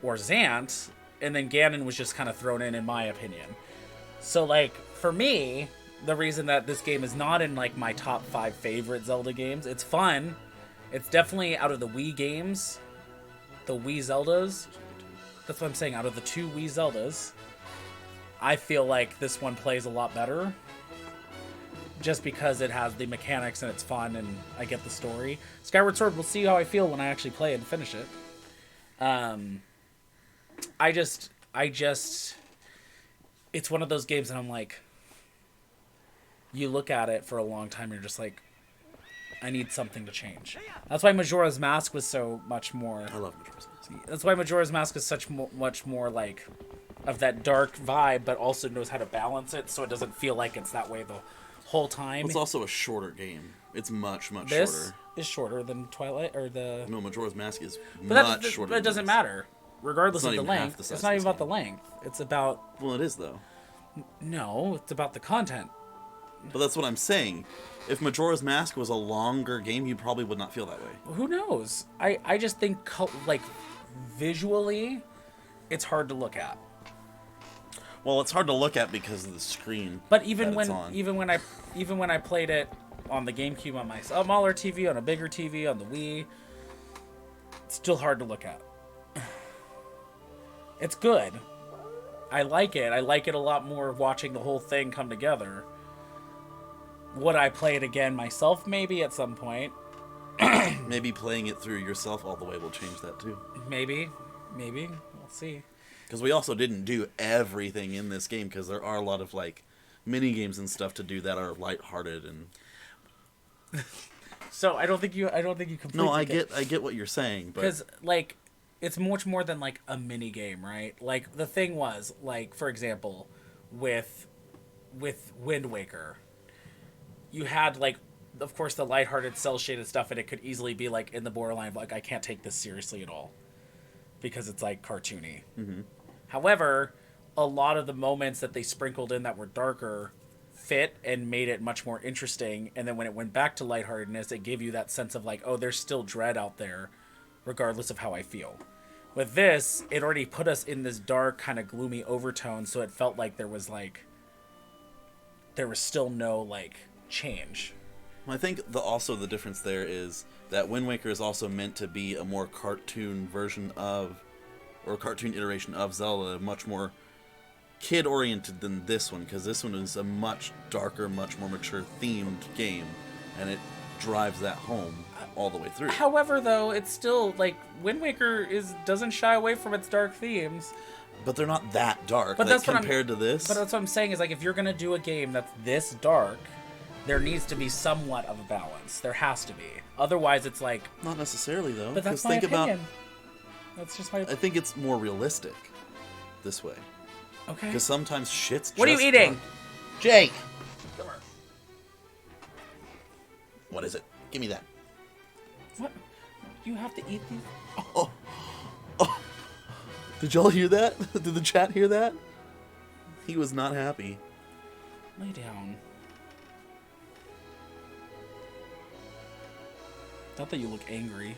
Speaker 2: or Zant, and then Ganon was just kind of thrown in my opinion. So like for me, the reason that this game is not in like my top 5 favorite Zelda games, it's fun. It's definitely out of the Wii games, the Wii Zeldas. That's what I'm saying. Out of the 2 Wii Zeldas, I feel like this one plays a lot better just because it has the mechanics and it's fun and I get the story. Skyward Sword, we'll see how I feel when I actually play it and finish it. it's one of those games that I'm like, you look at it for a long time, you're just like, I need something to change. That's why Majora's Mask was so much more.
Speaker 1: I love Majora's Mask.
Speaker 2: That's why Majora's Mask is such much more like of that dark vibe, but also knows how to balance it so it doesn't feel like it's that way the whole time.
Speaker 1: Well, it's also a shorter game. It's much
Speaker 2: This
Speaker 1: shorter.
Speaker 2: is shorter than Twilight or the.
Speaker 1: No, Majora's Mask is
Speaker 2: But
Speaker 1: much shorter.
Speaker 2: But it doesn't matter, regardless
Speaker 1: It's
Speaker 2: of
Speaker 1: not
Speaker 2: the
Speaker 1: even half
Speaker 2: length.
Speaker 1: the size
Speaker 2: It's
Speaker 1: of
Speaker 2: not even
Speaker 1: this
Speaker 2: about the
Speaker 1: game.
Speaker 2: length. It's about
Speaker 1: Well, it is though.
Speaker 2: no. It's about the content.
Speaker 1: But that's what I'm saying. If Majora's Mask was a longer game, you probably would not feel that way.
Speaker 2: Who knows? I just think like visually, it's hard to look at.
Speaker 1: Well, it's hard to look at because of the screen.
Speaker 2: But even
Speaker 1: that it's on.
Speaker 2: when I played it on the GameCube on my smaller TV, on a bigger TV, on the Wii, it's still hard to look at. It's good. I like it. I like it a lot more watching the whole thing come together. Would I play it again myself? Maybe at some point.
Speaker 1: Maybe playing it through yourself all the way will change that too.
Speaker 2: Maybe. We'll see.
Speaker 1: Because we also didn't do everything in this game, because there are a lot of like mini games and stuff to do that are lighthearted and.
Speaker 2: So I don't think you completely.
Speaker 1: No, I get what you're saying, but
Speaker 2: because like it's much more than like a mini game, right? Like the thing was like, for example, with Wind Waker, you had like, of course, the lighthearted, cel shaded stuff, and it could easily be like in the borderline of like, I can't take this seriously at all because it's like cartoony.
Speaker 1: Mm-hmm.
Speaker 2: However, a lot of the moments that they sprinkled in that were darker fit and made it much more interesting. And then when it went back to lightheartedness, it gave you that sense of like, oh, there's still dread out there, regardless of how I feel. With this, it already put us in this dark, kind of gloomy overtone, so it felt like there was still no like change.
Speaker 1: I think also the difference there is that Wind Waker is also meant to be a more cartoon version of, or a cartoon iteration of Zelda, much more kid-oriented than this one, because this one is a much darker, much more mature themed game, and it drives that home all the way through.
Speaker 2: However, though, it's still like Wind Waker doesn't shy away from its dark themes.
Speaker 1: But they're not that dark.
Speaker 2: But
Speaker 1: like,
Speaker 2: that's what
Speaker 1: compared to this.
Speaker 2: But that's what I'm saying is like, if you're gonna do a game that's this dark, there needs to be somewhat of a balance. There has to be. Otherwise, it's like.
Speaker 1: Not necessarily though.
Speaker 2: But that's
Speaker 1: 'cause
Speaker 2: my
Speaker 1: think
Speaker 2: opinion. That's just my.
Speaker 1: I think it's more realistic this way.
Speaker 2: Okay.
Speaker 1: Because sometimes shit's just
Speaker 2: What are you eating?
Speaker 1: dark. Jake! Come here. What is it? Give me that.
Speaker 2: What? You have to eat these?
Speaker 1: Oh. Did y'all hear that? Did the chat hear that? He was not happy.
Speaker 2: Lay down. Not that you look angry.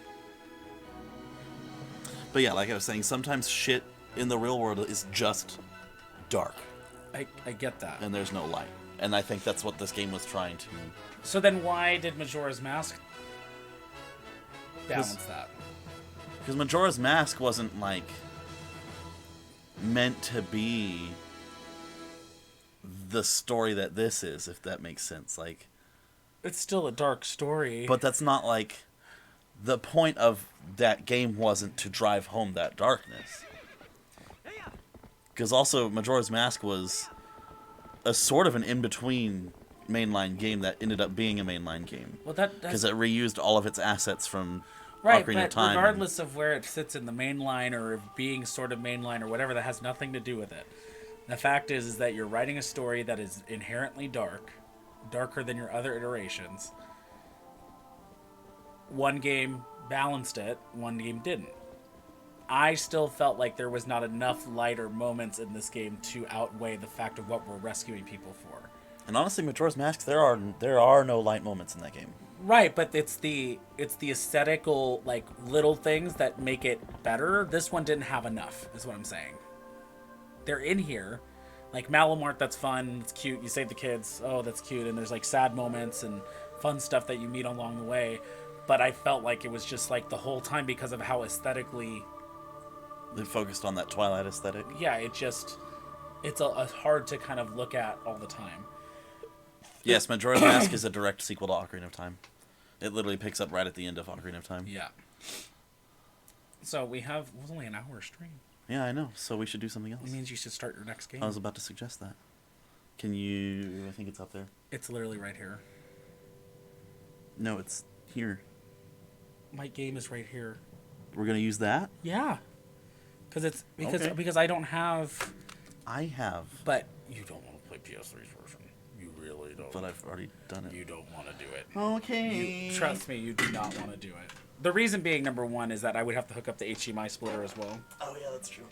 Speaker 1: But yeah, like I was saying, sometimes shit in the real world is just dark.
Speaker 2: I get that.
Speaker 1: And there's no light. And I think that's what this game was trying to...
Speaker 2: So then why did Majora's Mask balance that?
Speaker 1: Because Majora's Mask wasn't, like, meant to be the story that this is, if that makes sense. Like,
Speaker 2: It's still a dark story.
Speaker 1: but that's not, like... The point of that game wasn't to drive home that darkness. Because also, Majora's Mask was a sort of an in-between mainline game that ended up being a mainline game.
Speaker 2: Well, that's
Speaker 1: Because it reused all of its assets from
Speaker 2: right,
Speaker 1: Ocarina
Speaker 2: but
Speaker 1: of Time.
Speaker 2: regardless of where it sits in the main line or being sort of mainline or whatever, that has nothing to do with it. The fact is that you're writing a story that is inherently dark, darker than your other iterations. One game balanced it, one game didn't. I still felt like there was not enough lighter moments in this game to outweigh the fact of what we're rescuing people for.
Speaker 1: And honestly, Majora's Mask, there are no light moments in that game.
Speaker 2: Right, but it's the aesthetical, like, little things that make it better. This one didn't have enough, is what I'm saying. They're in here. Like, Malamart, that's fun, it's cute, you save the kids, oh, that's cute, and there's, like, sad moments and fun stuff that you meet along the way. But I felt like it was just, like, the whole time because of how aesthetically...
Speaker 1: They focused on that Twilight aesthetic.
Speaker 2: Yeah, it's a hard to kind of look at all the time.
Speaker 1: Yes, Majora's Mask is a direct sequel to Ocarina of Time. It literally picks up right at the end of Ocarina of Time.
Speaker 2: Yeah. So it was only an hour stream.
Speaker 1: Yeah, I know. So we should do something else.
Speaker 2: It means you should start your next game.
Speaker 1: I was about to suggest that. Can you... I think it's up there.
Speaker 2: It's literally right here.
Speaker 1: No, it's here.
Speaker 2: My game is right here.
Speaker 1: We're going to use that?
Speaker 2: Yeah. Because
Speaker 1: Okay.
Speaker 2: because I don't have...
Speaker 1: I have.
Speaker 2: But
Speaker 4: You don't want to play PS3's version. You really don't.
Speaker 1: But I've already done it.
Speaker 4: You don't want to do it.
Speaker 1: Okay.
Speaker 2: trust me, you do not want to do it. The reason being, number one, is that I would have to hook up the HDMI splitter as well.
Speaker 1: Oh, yeah, that's true.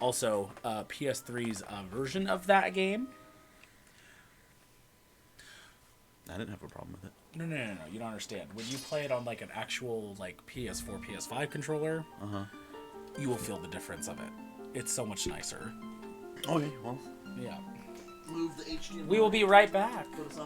Speaker 2: Also, PS3's version of that game.
Speaker 1: I didn't have a problem with it.
Speaker 2: No, you don't understand. When you play it on like an actual like PS4, PS5 controller, you will feel the difference of it. It's so much nicer.
Speaker 1: Okay, well...
Speaker 2: Yeah.
Speaker 1: Move the HDMI.
Speaker 2: We will be right back.
Speaker 1: Put us on